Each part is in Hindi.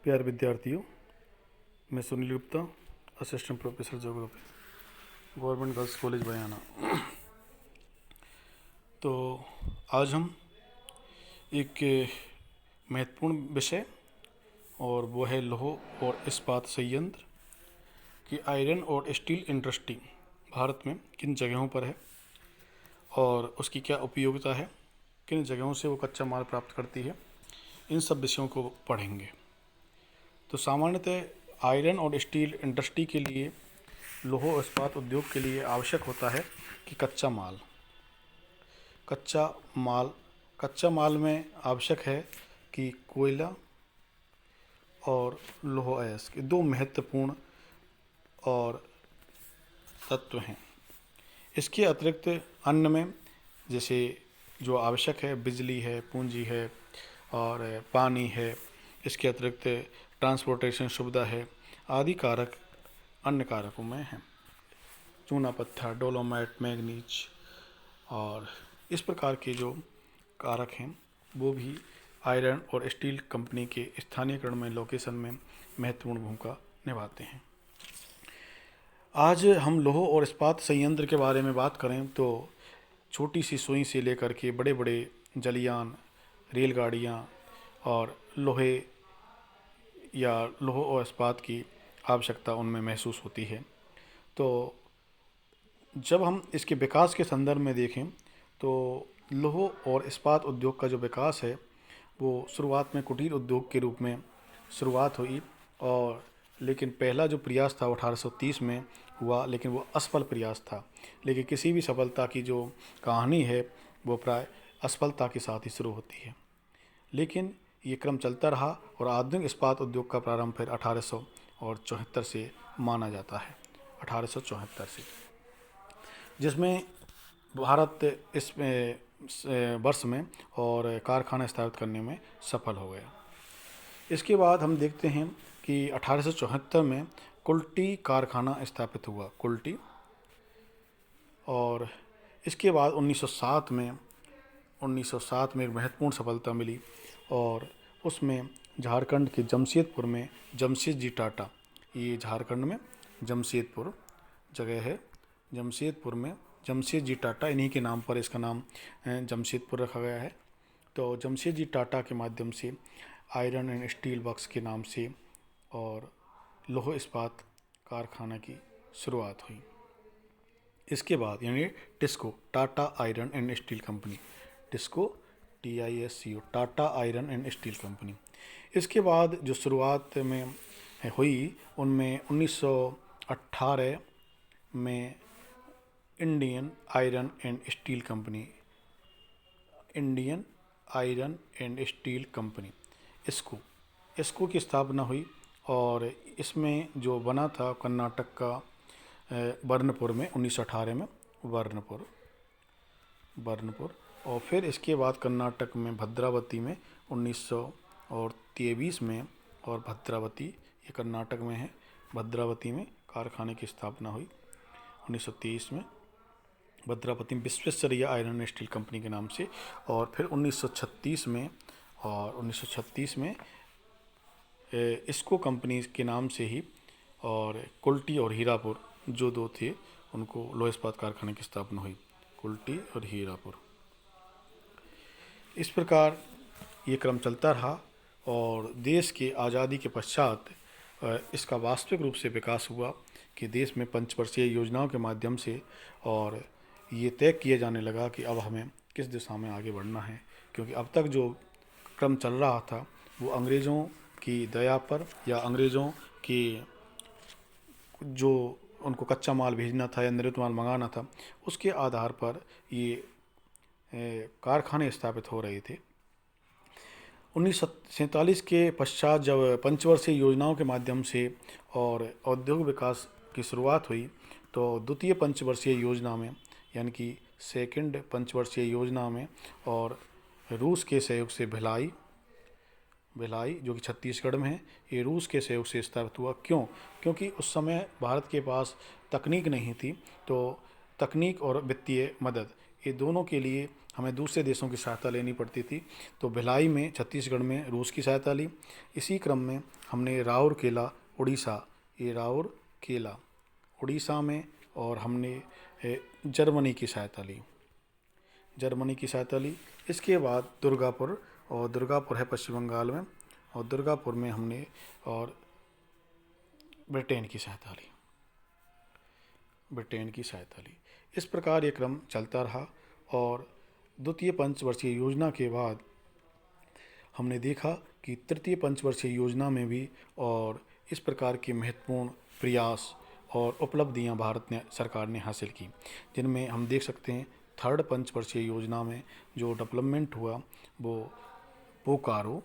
प्यारे विद्यार्थियों, मैं Sunil Gupta, assistant professor geography, government girls college Bayana. तो आज हम एक महत्वपूर्ण विषय और वो है लौह और इस्पात संयंत्र कि आयरन और स्टील इंडस्ट्री भारत में किन जगहों पर है और उसकी क्या उपयोगिता है, किन जगहों से वो कच्चा माल प्राप्त करती है, इन सब विषयों को पढ़ेंगे। तो सामान्यतः आयरन और स्टील इंडस्ट्री के लिए, लौह और इस्पात उद्योग के लिए आवश्यक होता है कि कच्चा माल कच्चा माल में आवश्यक है कि कोयला और लौह अयस्क, ये दो महत्वपूर्ण और तत्व हैं। इसके अतिरिक्त अन्य में जैसे जो आवश्यक है, बिजली है, पूंजी है और पानी है। इसके अतिरिक्त ट्रांसपोर्टेशन सुविधा है, आदि कारक अन्य कारकों में हैं। चूना पत्थर, डोलोमाइट, मैग्नीज और इस प्रकार के जो कारक हैं वो भी आयरन और स्टील कंपनी के स्थानीयकरण में, लोकेशन में महत्वपूर्ण भूमिका निभाते हैं। आज हम लौह और इस्पात संयंत्र के बारे में बात करें तो छोटी सी सुई से लेकर के बड़े बड़े जलयान, रेलगाड़ियाँ और लोहे या लौह और इस्पात की आवश्यकता उनमें महसूस होती है। तो जब हम इसके विकास के संदर्भ में देखें तो लौह और इस्पात उद्योग का जो विकास है वो शुरुआत में कुटीर उद्योग के रूप में शुरुआत हुई, और लेकिन पहला जो प्रयास था वो 1830 में हुआ, लेकिन वो असफल प्रयास था। लेकिन किसी भी सफलता की जो कहानी है वो प्राय असफलता के साथ ही शुरू होती है। लेकिन ये क्रम चलता रहा और आधुनिक इस्पात उद्योग का प्रारंभ फिर 1874 से माना जाता है, 1874 से, जिसमें भारत इस वर्ष में और कारखाना स्थापित करने में सफल हो गया। इसके बाद हम देखते हैं कि 1874 में कुल्टी कारखाना स्थापित हुआ, कुल्टी। और इसके बाद 1907 में एक महत्वपूर्ण सफलता मिली और उसमें झारखंड के जमशेदपुर में जमशेदजी टाटा, ये झारखंड में जमशेदपुर जगह है, जमशेदपुर में जमशेदजी टाटा, इन्हीं के नाम पर इसका नाम जमशेदपुर रखा गया है। तो जमशेदजी टाटा के माध्यम से आयरन एंड स्टील वर्क्स के नाम से और लौह इस्पात कारखाना की शुरुआत हुई। इसके बाद यानी TISCO, Tata iron and steel company, TISCO TISCO, Tata iron and steel company. इसके बाद जो शुरुआत में हुई उनमें 1918 में Indian iron and steel company, Indian iron and steel company, इसको की स्थापना हुई। और इसमें जो बना था कर्नाटक का बर्नपुर में 1918 में, बर्नपुर, और फिर इसके बाद कर्नाटक में भद्रावती में 1923 में, और भद्रावती ये कर्नाटक में है, भद्रावती में कारखाने की स्थापना हुई 1923 में, भद्रावती में Visvesvaraya iron and steel company के नाम से। और फिर 1936 में इसको कंपनी के नाम से ही, और कुल्टी और हीरापुर जो दो थे उनको लौह इस्पात कारखाने की स्थापना हुई, कुल्टी और हीरापुर। इस प्रकार ये क्रम चलता रहा और देश के आज़ादी के पश्चात इसका वास्तविक रूप से विकास हुआ कि देश में पंचवर्षीय योजनाओं के माध्यम से, और ये तय किया जाने लगा कि अब हमें किस दिशा में आगे बढ़ना है, क्योंकि अब तक जो क्रम चल रहा था वो अंग्रेज़ों की दया पर या अंग्रेज़ों की जो उनको कच्चा माल भेजना था या निर्मित माल मंगाना था उसके आधार पर ये कारखाने स्थापित हो रहे थे। 1947 के पश्चात जब पंचवर्षीय योजनाओं के माध्यम से और औद्योगिक विकास की शुरुआत हुई तो द्वितीय पंचवर्षीय योजना में, यानी कि सेकंड पंचवर्षीय योजना में, और रूस के सहयोग से भिलाई जो कि छत्तीसगढ़ में है, ये रूस के सहयोग से स्थापित हुआ। क्योंकि उस समय भारत के पास तकनीक नहीं थी, तो तकनीक और वित्तीय मदद ये दोनों के लिए हमें दूसरे देशों की सहायता लेनी पड़ती थी। तो भिलाई में छत्तीसगढ़ में रूस की सहायता ली। इसी क्रम में हमने राउरकेला उड़ीसा, ये राउरकेला उड़ीसा में, और हमने जर्मनी की सहायता ली, जर्मनी की सहायता ली। इसके बाद दुर्गापुर, और दुर्गापुर है पश्चिम बंगाल में, और दुर्गापुर में हमने और ब्रिटेन की सहायता ली, ब्रिटेन की सहायता ली। इस प्रकार ये क्रम चलता रहा, और द्वितीय पंचवर्षीय योजना के बाद हमने देखा कि तृतीय पंचवर्षीय योजना में भी और इस प्रकार के महत्वपूर्ण प्रयास और उपलब्धियां भारत ने सरकार ने हासिल की, जिनमें हम देख सकते हैं थर्ड पंचवर्षीय योजना में जो डेवलपमेंट हुआ वो बोकारो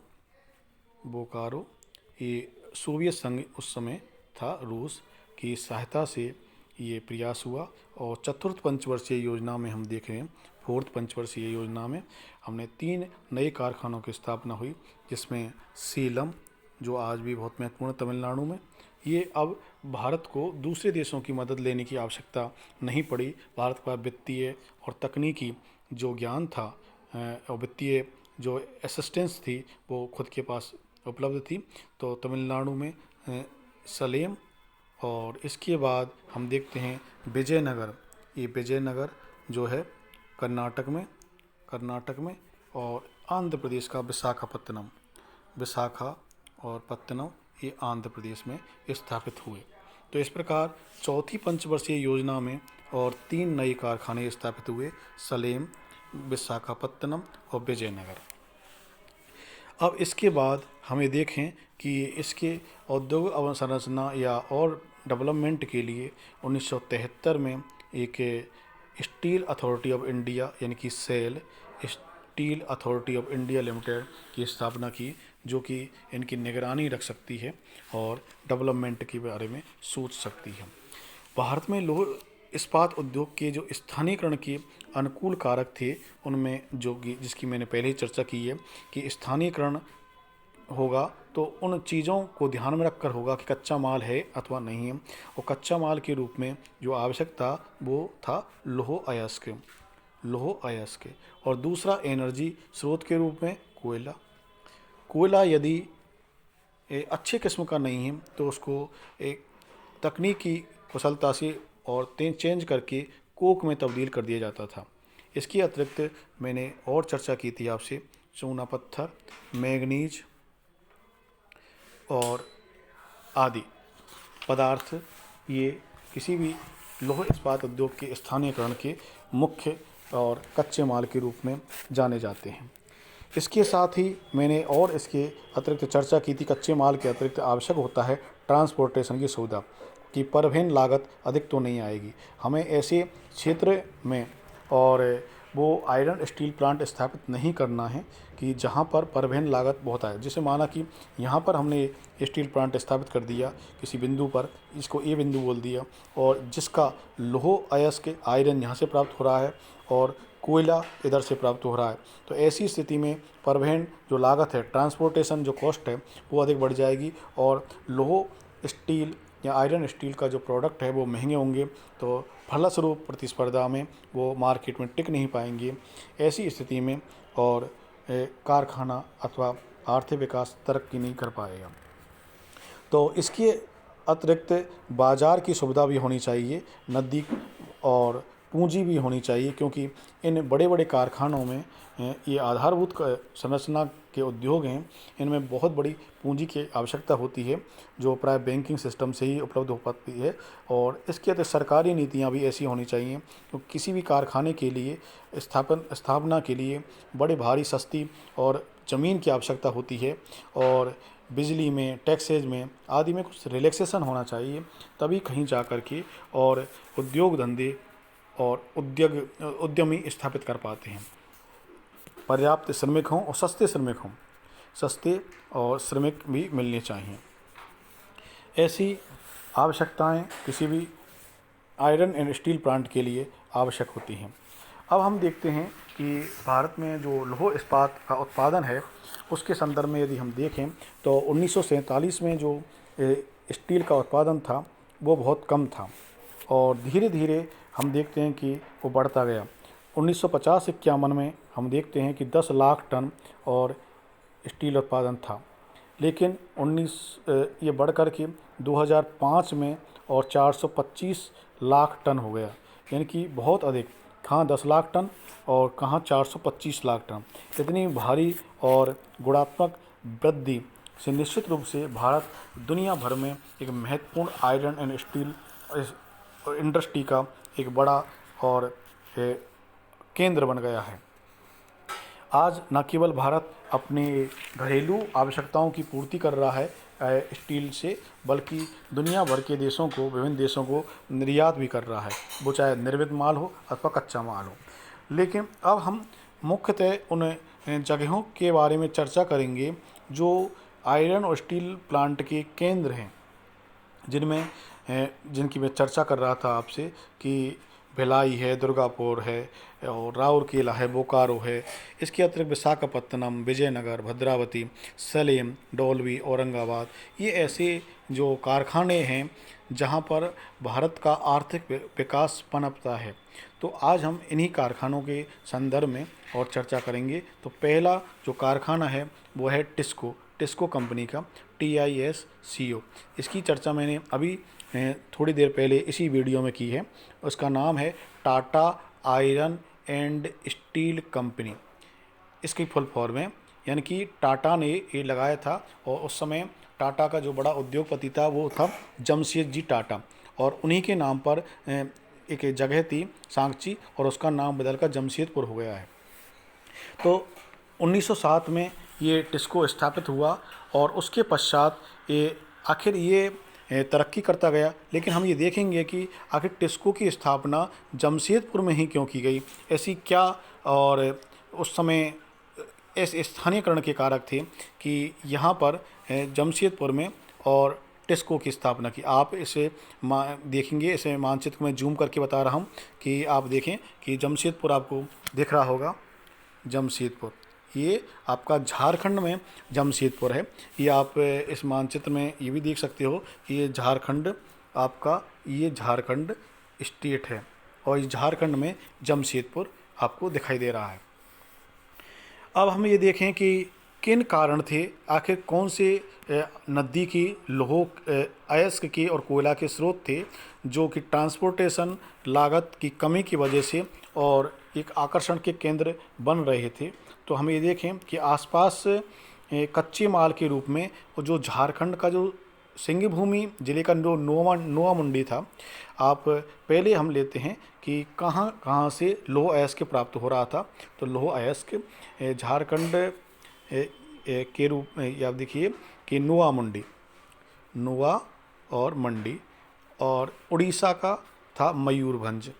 ये सोवियत संघ उस समय था, रूस की सहायता से ये प्रयास हुआ। और चतुर्थ पंचवर्षीय योजना में हम देख रहे हैं, फोर्थ पंचवर्षीय योजना में हमने 3 नए कारखानों की स्थापना हुई, जिसमें सेलम, जो आज भी बहुत महत्वपूर्ण है तमिलनाडु में। ये अब भारत को दूसरे देशों की मदद लेने की आवश्यकता नहीं पड़ी। भारत का वित्तीय और तकनीकी जो ज्ञान था और वित्तीय जो असिस्टेंस थी वो खुद के पास उपलब्ध थी। तो तमिलनाडु में सलेम, और इसके बाद हम देखते हैं विजयनगर, ये विजयनगर जो है कर्नाटक में, और आंध्र प्रदेश का विशाखा और पत्तनम ये आंध्र प्रदेश में स्थापित हुए। तो इस प्रकार चौथी पंचवर्षीय योजना में और 3 नए कारखाने स्थापित हुए, सलेम, विशाखापत्तनम और विजयनगर। अब इसके बाद हमें देखें कि इसके औद्योगिक अवसंरचना या और डेवलपमेंट के लिए 1973 में एक स्टील अथॉरिटी ऑफ इंडिया यानी कि SAIL, steel authority of India limited की स्थापना की, जो कि इनकी निगरानी रख सकती है और डेवलपमेंट के बारे में सोच सकती है। भारत में लौह इस्पात उद्योग के जो स्थानीयकरण के अनुकूल कारक थे, उनमें जो कि जिसकी मैंने पहले ही चर्चा की है कि स्थानीयकरण होगा तो उन चीज़ों को ध्यान में रखकर होगा कि कच्चा माल है अथवा नहीं है। और कच्चा माल के रूप में जो आवश्यक था वो था लौह अयस्क, और दूसरा एनर्जी स्रोत के रूप में कोयला यदि अच्छे किस्म का नहीं है तो उसको एक तकनीकी कुशलता से और चेंज करके कोक में तब्दील कर दिया जाता था। इसके अतिरिक्त मैंने और चर्चा की थी आपसे चूना पत्थर, मैंगनीज और आदि पदार्थ, ये किसी भी लौह इस्पात उद्योग के स्थानीयकरण के मुख्य और कच्चे माल के रूप में जाने जाते हैं। इसके साथ ही मैंने और इसके अतिरिक्त चर्चा की थी, कच्चे माल के अतिरिक्त आवश्यक होता है ट्रांसपोर्टेशन की सुविधा, कि परिवहन लागत अधिक तो नहीं आएगी। हमें ऐसे क्षेत्र में और वो आयरन स्टील प्लांट स्थापित नहीं करना है कि जहाँ पर परिवहन लागत बहुत आए। जैसे माना कि यहाँ पर हमने स्टील प्लांट स्थापित कर दिया किसी बिंदु पर, इसको ए बिंदु बोल दिया, और जिसका लौह अयस्क आयरन यहाँ से प्राप्त हो रहा है और कोयला इधर से प्राप्त हो रहा है, तो ऐसी स्थिति में परिवहन जो लागत है, ट्रांसपोर्टेशन जो कॉस्ट है वो अधिक बढ़ जाएगी, और लौह स्टील या आयरन स्टील का जो प्रोडक्ट है वो महंगे होंगे, तो फलस्वरूप प्रतिस्पर्धा में वो मार्केट में टिक नहीं पाएंगे। ऐसी स्थिति में और कारखाना अथवा आर्थिक विकास तरक्की नहीं कर पाएगा। तो इसके अतिरिक्त बाज़ार की सुविधा भी होनी चाहिए, नज़दीक, और पूंजी भी होनी चाहिए, क्योंकि इन बड़े बड़े कारखानों में ये आधारभूत संरचना के उद्योग हैं, इनमें बहुत बड़ी पूंजी की आवश्यकता होती है जो प्राय बैंकिंग सिस्टम से ही उपलब्ध हो पाती है। और इसके अतिरिक्त सरकारी नीतियाँ भी ऐसी होनी चाहिए, तो किसी भी कारखाने के लिए स्थापना के लिए बड़े भारी सस्ती और ज़मीन की आवश्यकता होती है, और बिजली में, टैक्सेज में आदि में कुछ रिलैक्सेशन होना चाहिए, तभी कहीं जा कर के और उद्योग धंधे और उद्यमी स्थापित कर पाते हैं। पर्याप्त श्रमिक हों और सस्ते और श्रमिक भी मिलने चाहिए। ऐसी आवश्यकताएं किसी भी आयरन एंड स्टील प्लांट के लिए आवश्यक होती हैं। अब हम देखते हैं कि भारत में जो लौह इस्पात का उत्पादन है उसके संदर्भ में यदि हम देखें तो 1947 में जो स्टील का उत्पादन था वो बहुत कम था, और धीरे धीरे हम देखते हैं कि वो बढ़ता गया। 1950-51 में हम देखते हैं कि 10 लाख टन और स्टील उत्पादन था, लेकिन ये बढ़ कर के 2005 में और 425 लाख टन हो गया, यानी कि बहुत अधिक। कहाँ 10 लाख टन और कहाँ 425 लाख टन। इतनी भारी और गुणात्मक वृद्धि से निश्चित रूप से भारत दुनिया भर में एक महत्वपूर्ण आयरन एंड स्टील इंडस्ट्री का एक बड़ा और केंद्र बन गया है। आज न केवल भारत अपने घरेलू आवश्यकताओं की पूर्ति कर रहा है स्टील से, बल्कि दुनिया भर के देशों को, विभिन्न देशों को निर्यात भी कर रहा है, वो चाहे निर्मित माल हो अथवा कच्चा माल हो। लेकिन अब हम मुख्यतः उन जगहों के बारे में चर्चा करेंगे जो आयरन और स्टील प्लांट के केंद्र हैं, जिनकी मैं चर्चा कर रहा था आपसे कि भिलाई है, दुर्गापुर है और राउरकेला है, बोकारो है। इसके अतिरिक्त विशाखापत्तनम, विजयनगर, भद्रावती, सलेम, डोलवी, औरंगाबाद, ये ऐसे जो कारखाने हैं जहाँ पर भारत का आर्थिक विकास पनपता है। तो आज हम इन्हीं कारखानों के संदर्भ में और चर्चा करेंगे। तो पहला जो कारखाना है वो है टिस्को कंपनी का, TISCO। इसकी चर्चा मैंने अभी थोड़ी देर पहले इसी वीडियो में की है। उसका नाम है Tata iron and steel company, इसकी फुल फॉर्म है। यानी कि टाटा ने ये लगाया था और उस समय टाटा का जो बड़ा उद्योगपति था वो था जमशेदजी टाटा, और उन्हीं के नाम पर एक जगह थी सांची, और उसका नाम बदलकर जमशेदपुर हो गया है। तो 1907 में ये टिस्को स्थापित हुआ और उसके पश्चात आखिर ये तरक्की करता गया। लेकिन हम ये देखेंगे कि आखिर टिस्को की स्थापना जमशेदपुर में ही क्यों की गई, ऐसी क्या और उस समय ऐसे स्थानीयकरण के कारक थे कि यहाँ पर जमशेदपुर में और टिस्को की स्थापना की। आप इसे देखेंगे, इसे मानचित्र को मैं जूम करके बता रहा हूँ कि आप देखें कि जमशेदपुर आपको दिख रहा होगा। जमशेदपुर ये आपका झारखंड में जमशेदपुर है। ये आप इस मानचित्र में ये भी देख सकते हो कि ये झारखंड आपका, ये झारखंड स्टेट है और इस झारखंड में जमशेदपुर आपको दिखाई दे रहा है। अब हम ये देखें कि किन कारण थे, आखिर कौन से नज़दीकी अयस्क के और कोयला के स्रोत थे जो कि ट्रांसपोर्टेशन लागत की कमी की वजह से और एक आकर्षण के केंद्र बन रहे थे। तो हम ये देखें कि आसपास कच्चे माल के रूप में जो झारखंड का जो सिंहभूमि जिले का जो नोआ मुंडी था, आप पहले हम लेते हैं कि कहाँ कहाँ से लौह अयस्क प्राप्त हो रहा था। तो लौह अयस्क झारखंड के रूप में आप देखिए कि नोआ और मंडी, और उड़ीसा का था मयूरभंज।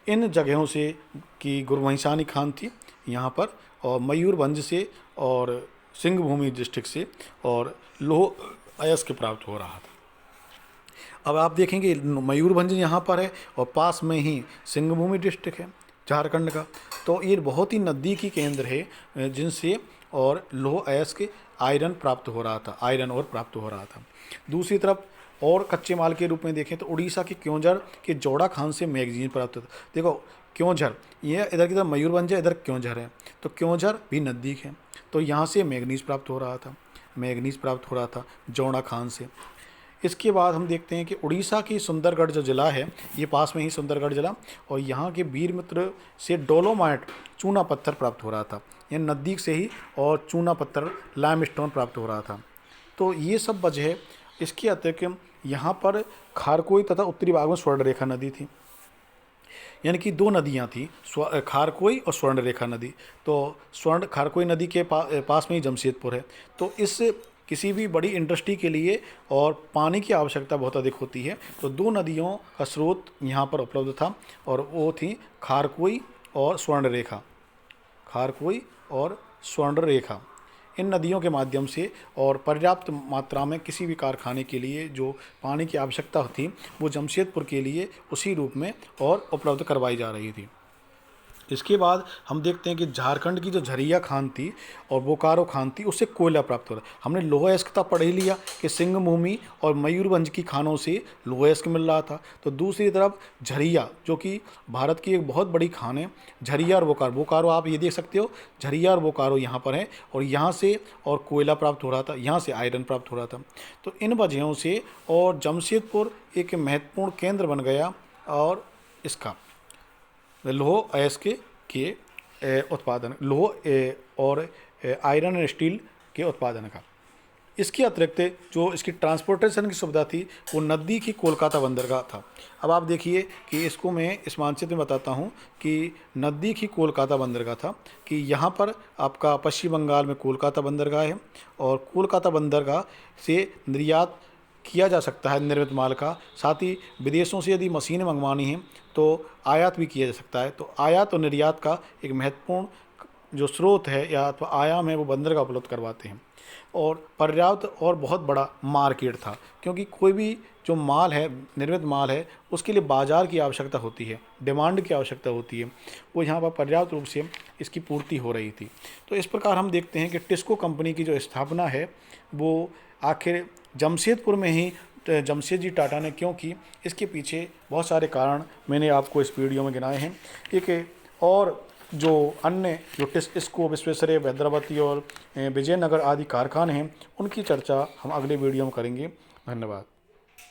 इन जगहों से कि गुरुवंशानी खान थी यहाँ पर, और मयूरभंज से और सिंहभूमि डिस्ट्रिक्ट से और लौह अयस्क प्राप्त हो रहा था। अब आप देखेंगे मयूरभंज यहाँ पर है और पास में ही सिंहभूमि डिस्ट्रिक्ट है झारखंड का। तो ये बहुत ही नज़दीकी केंद्र है जिनसे और लौह अयस्क आयरन और प्राप्त हो रहा था। दूसरी तरफ और कच्चे माल के रूप में देखें तो उड़ीसा के क्योंझर के जोड़ा खान से मैगनीज प्राप्त होता। देखो क्योंझर, ये इधर की तरफ मयूरभंज है, इधर क्योंझर है, तो क्योंझर भी नज़दीक है। तो यहाँ से मैगनीज प्राप्त हो रहा था जोड़ा खान से। इसके बाद हम देखते हैं कि उड़ीसा की सुंदरगढ़ जो ज़िला है, ये पास में ही सुंदरगढ़ ज़िला, और यहाँ के वीरमित्र से डोलोमाइट चूना पत्थर प्राप्त हो रहा था, ये नज़दीक से ही, और चूना पत्थर लाइमस्टोन प्राप्त हो रहा था। तो ये सब वजह। इसके अतिरिक्त यहाँ पर खारकोई तथा उत्तरी भाग में स्वर्णरेखा नदी थी, यानी कि दो नदियाँ थी, खारकोई और स्वर्णरेखा नदी। तो खारकोई नदी के पास में ही जमशेदपुर है। तो इस किसी भी बड़ी इंडस्ट्री के लिए और पानी की आवश्यकता बहुत अधिक होती है, तो दो नदियों का स्रोत यहाँ पर उपलब्ध था और वो थी खारकोई और स्वर्णरेखा। इन नदियों के माध्यम से और पर्याप्त मात्रा में किसी भी कारखाने के लिए जो पानी की आवश्यकता थी वो जमशेदपुर के लिए उसी रूप में और उपलब्ध करवाई जा रही थी। इसके बाद हम देखते हैं कि झारखंड की जो झरिया खान थी और बोकारो खान थी, उससे कोयला प्राप्त हो रहा है। हमने लौह अयस्क का पढ़ ही लिया कि सिंहभूमि और मयूरभंज की खानों से लौह अयस्क मिल रहा था। तो दूसरी तरफ झरिया, जो कि भारत की एक बहुत बड़ी खान है, झरिया और बोकारो, बोकारो आप ये देख सकते हो, झरिया और बोकारो यहाँ पर है, और यहाँ से और कोयला प्राप्त हो रहा था, यहाँ से आयरन प्राप्त हो रहा था। तो इन वजहों से और जमशेदपुर एक महत्वपूर्ण केंद्र बन गया और इसका लौह अयस्क के उत्पादन, और आयरन एंड स्टील के उत्पादन का। इसके अतिरिक्त जो इसकी ट्रांसपोर्टेशन की सुविधा थी वो नज़दीक ही कोलकाता बंदरगाह था। अब आप देखिए कि इसको मैं इस मानचित्र में बताता हूँ कि नज़दीक ही कोलकाता बंदरगाह था, कि यहाँ पर आपका पश्चिम बंगाल में कोलकाता बंदरगाह है, और कोलकाता बंदरगाह से निर्यात किया जा सकता है निर्मित माल का। साथ ही विदेशों से यदि मशीनें मंगवानी हैं तो आयात भी किया जा सकता है। तो आयात और निर्यात का एक महत्वपूर्ण जो स्रोत है या तो आयाम है वो बंदरगाह उपलब्ध करवाते हैं। और पर्याप्त और बहुत बड़ा मार्केट था, क्योंकि कोई भी जो माल है, निर्मित माल है, उसके लिए बाज़ार की आवश्यकता होती है, डिमांड की आवश्यकता होती है, वो यहाँ पर पर्याप्त रूप से इसकी पूर्ति हो रही थी। तो इस प्रकार हम देखते हैं कि टिस्को कंपनी की जो स्थापना है वो आखिर जमशेदपुर में ही जमशेद जी टाटा ने क्यों की, इसके पीछे बहुत सारे कारण मैंने आपको इस वीडियो में गिनाए हैं। एक और जो अन्य जो टिस्को, विश्वेश्वरैया, भद्रावती और विजयनगर आदि कारखाने हैं, उनकी चर्चा हम अगले वीडियो में करेंगे। धन्यवाद।